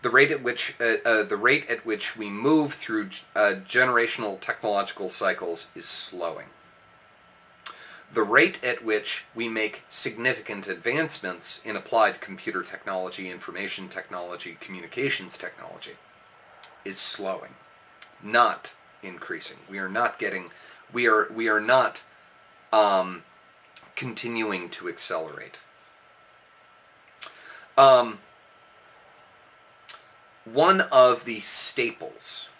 the rate at which we move through generational technological cycles is slowing. The rate at which we make significant advancements in applied computer technology, information technology, communications technology is slowing, not increasing. We are not continuing to accelerate. One of the staples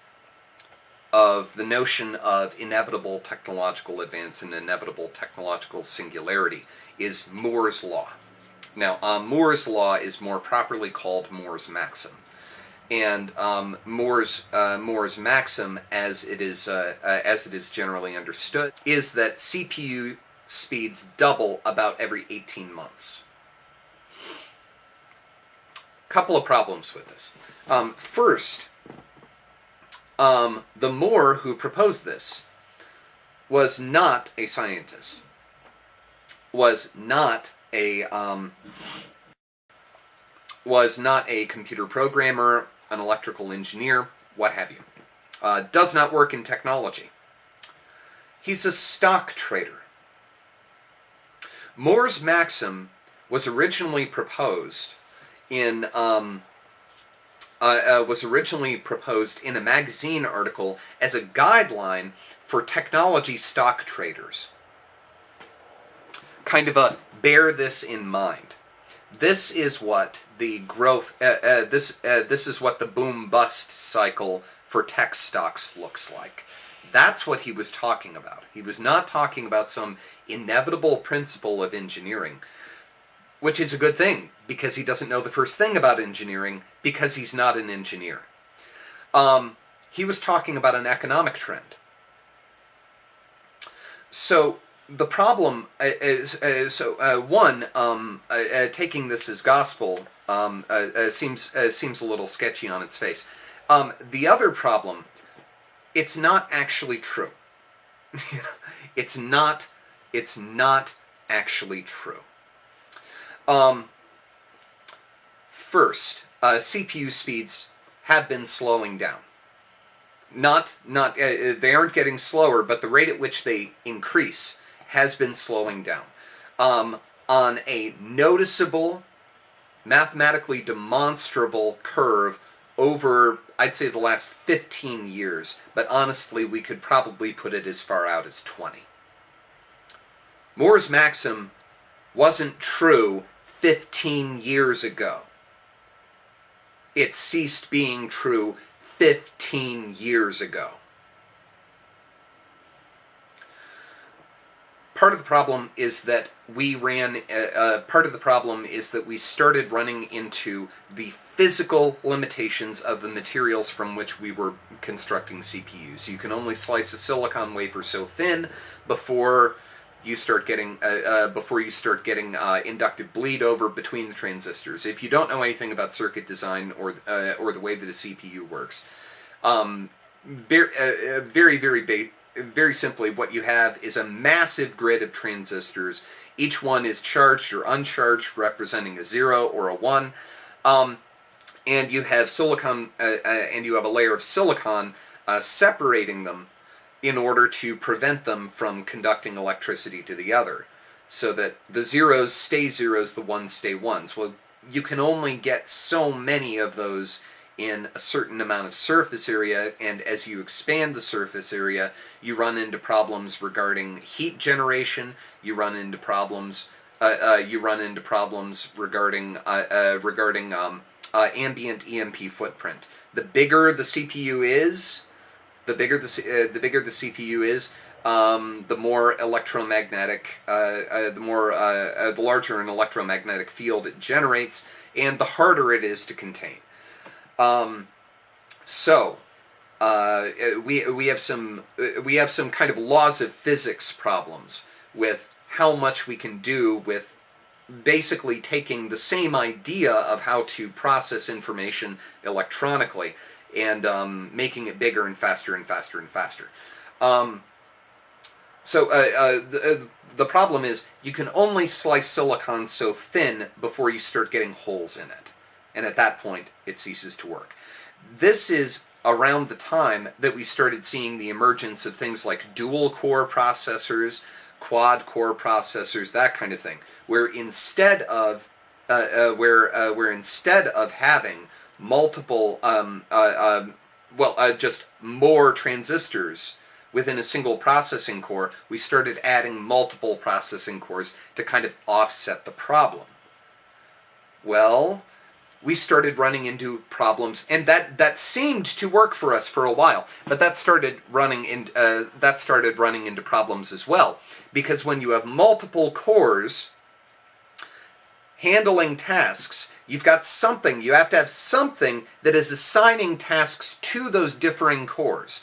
of the notion of inevitable technological advance and inevitable technological singularity is Moore's law. Now, Moore's law is more properly called Moore's maxim, and Moore's maxim, as it is generally understood, is that CPU speeds double about every 18 months. Couple of problems with this. First, the Moore who proposed this was not a scientist, was not a computer programmer, an electrical engineer, what have you. Does not work in technology. He's a stock trader. Moore's maxim was originally proposed in a magazine article as a guideline for technology stock traders. Kind of a bear this in mind. This is what the growth. This is what the boom bust cycle for tech stocks looks like. That's what he was talking about. He was not talking about some inevitable principle of engineering, which is a good thing, because he doesn't know the first thing about engineering, because he's not an engineer. He was talking about an economic trend. So the problem is, taking this as gospel seems a little sketchy on its face. The other problem, it's not actually true. It's not actually true. First, CPU speeds have been slowing down. They aren't getting slower, but the rate at which they increase has been slowing down. On a noticeable, mathematically demonstrable curve over, I'd say, the last 15 years, but honestly, we could probably put it as far out as 20. Moore's maxim wasn't true 15 years ago. It ceased being true 15 years ago. Part of the problem is that we started running into the physical limitations of the materials from which we were constructing CPUs. You can only slice a silicon wafer so thin before you start getting inductive bleed over between the transistors. If you don't know anything about circuit design or the way that a CPU works, very simply, what you have is a massive grid of transistors. Each one is charged or uncharged, representing a 0 or a 1, and you have silicon, and you have a layer of silicon separating them in order to prevent them from conducting electricity to the other, so that the zeros stay zeros, the ones stay ones. Well, you can only get so many of those in a certain amount of surface area, and as you expand the surface area, you run into problems regarding heat generation. You run into problems. Regarding ambient EMP footprint. The bigger the CPU is, the more electromagnetic, the larger an electromagnetic field it generates, and the harder it is to contain. We have some kind of laws of physics problems with how much we can do with basically taking the same idea of how to process information electronically and making it bigger and faster and faster and faster. The problem is you can only slice silicon so thin before you start getting holes in it. and at that point it ceases to work. This is around the time that we started seeing the emergence of things like dual core processors, quad core processors, that kind of thing, where instead of having multiple just more transistors within a single processing core, we started adding multiple processing cores to kind of offset the problem. Well, we started running into problems, and that seemed to work for us for a while, but that started running into problems as well, because when you have multiple cores handling tasks, you have to have something that is assigning tasks to those differing cores.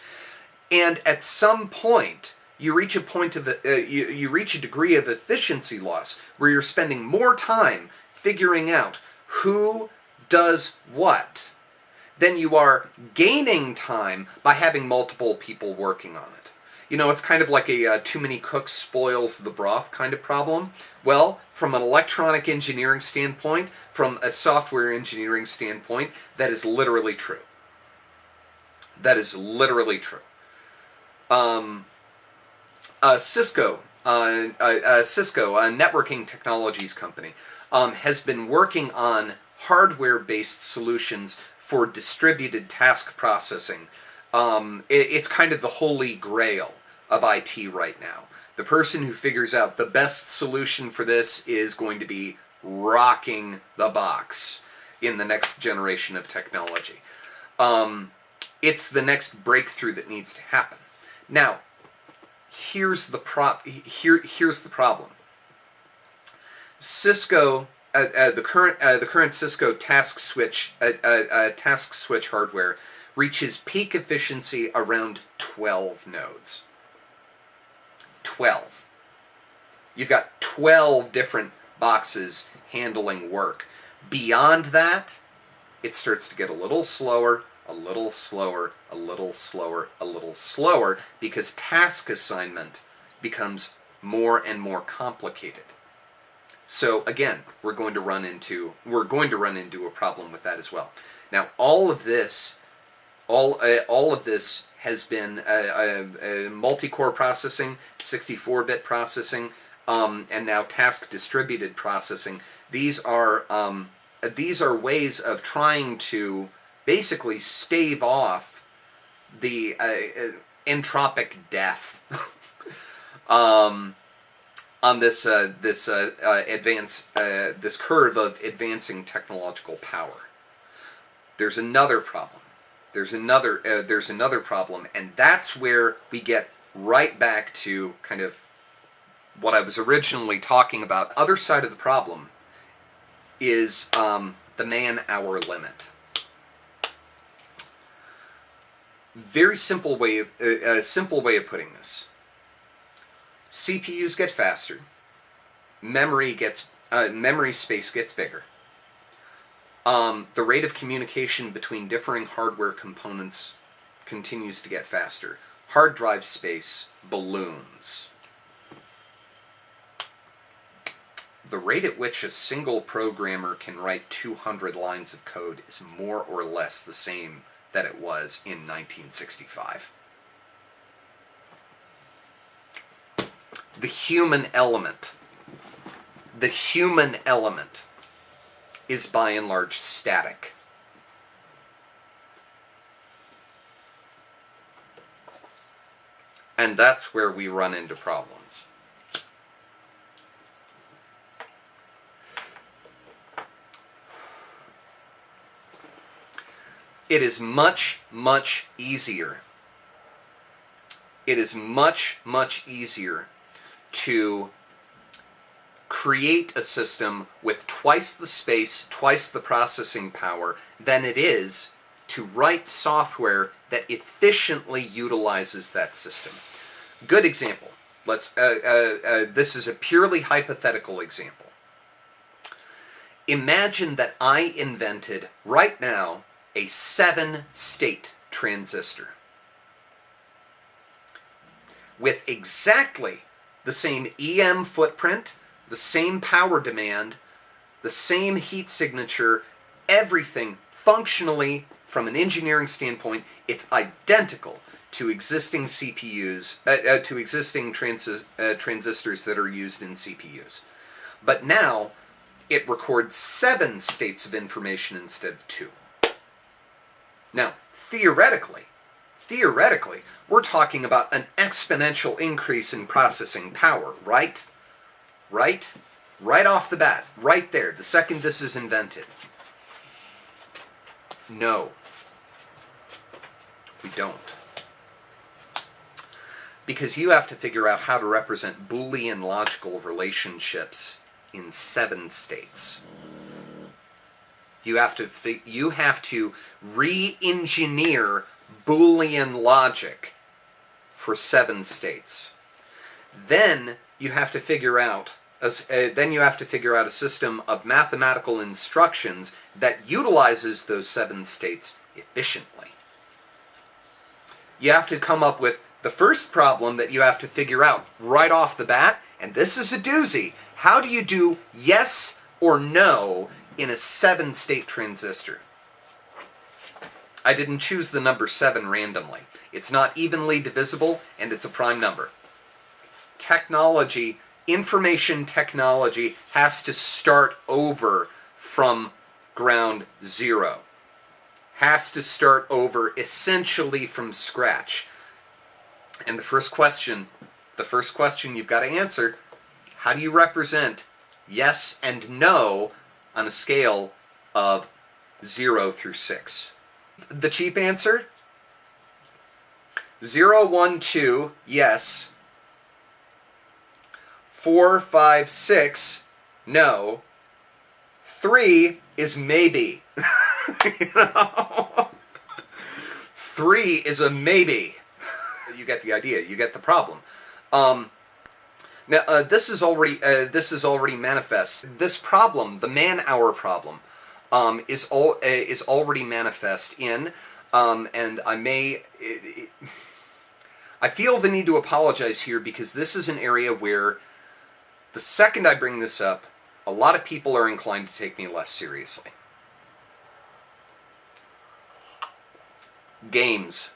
And at some point, you reach a degree of efficiency loss where you're spending more time figuring out who does what than you are gaining time by having multiple people working on it. You know, it's kind of like a too many cooks spoils the broth kind of problem. Well, from an electronic engineering standpoint, from a software engineering standpoint, that is literally true. That is literally true. Cisco, a networking technologies company, has been working on hardware-based solutions for distributed task processing. It's kind of the holy grail of IT right now. The person who figures out the best solution for this is going to be rocking the box in the next generation of technology. It's the next breakthrough that needs to happen. Now, here's the problem. Cisco, the current Cisco task switch hardware reaches peak efficiency around 12 nodes. 12. You've got 12 different boxes handling work. Beyond that, it starts to get a little slower, a little slower, a little slower, a little slower, because task assignment becomes more and more complicated. So again, we're going to run into a problem with that as well. Now, all of this has been multi-core processing, 64-bit processing, and now task distributed processing. These are ways of trying to basically stave off the entropic death on this curve of advancing technological power. There's another problem. There's another problem, and that's where we get right back to kind of what I was originally talking about. Other side of the problem is the man-hour limit. Very simple way of putting this. CPUs get faster. Memory space gets bigger. The rate of communication between differing hardware components continues to get faster. Hard drive space balloons. The rate at which a single programmer can write 200 lines of code is more or less the same that it was in 1965. The human element is by and large static. And that's where we run into problems. It is much, much easier. It is much, much easier to create a system with twice the space, twice the processing power than it is to write software that efficiently utilizes that system. Good example. This is a purely hypothetical example. Imagine that I invented right now a 7-state transistor with exactly the same EM footprint, the same power demand, the same heat signature, everything functionally, from an engineering standpoint, it's identical to existing CPUs, to existing transistors that are used in CPUs. But now, it records 7 states of information instead of 2. Now, theoretically, we're talking about an exponential increase in processing power, right? Right? Right off the bat, right there, the second this is invented. No, we don't. Because you have to figure out how to represent Boolean logical relationships in 7 states. You have to re-engineer Boolean logic for 7 states. Then you have to figure out a system of mathematical instructions that utilizes those 7 states efficiently. You have to come up with the first problem that you have to figure out right off the bat, and this is a doozy. How do you do yes or no in a 7-state transistor? I didn't choose the number 7 randomly. It's not evenly divisible, and it's a prime number. Technology, information technology, has to start over from ground zero. Has to start over essentially from scratch. And the first question you've got to answer, how do you represent yes and no on a scale of 0 through 6? The cheap answer? 0, 1, 2, yes. 4, 5, 6, no. 3 is maybe. You know? 3 is a maybe. You get the idea. You get the problem. Now, this is already manifest. This problem, the man-hour problem, is already manifest in, and I feel the need to apologize here because this is an area where the second I bring this up, a lot of people are inclined to take me less seriously. Games.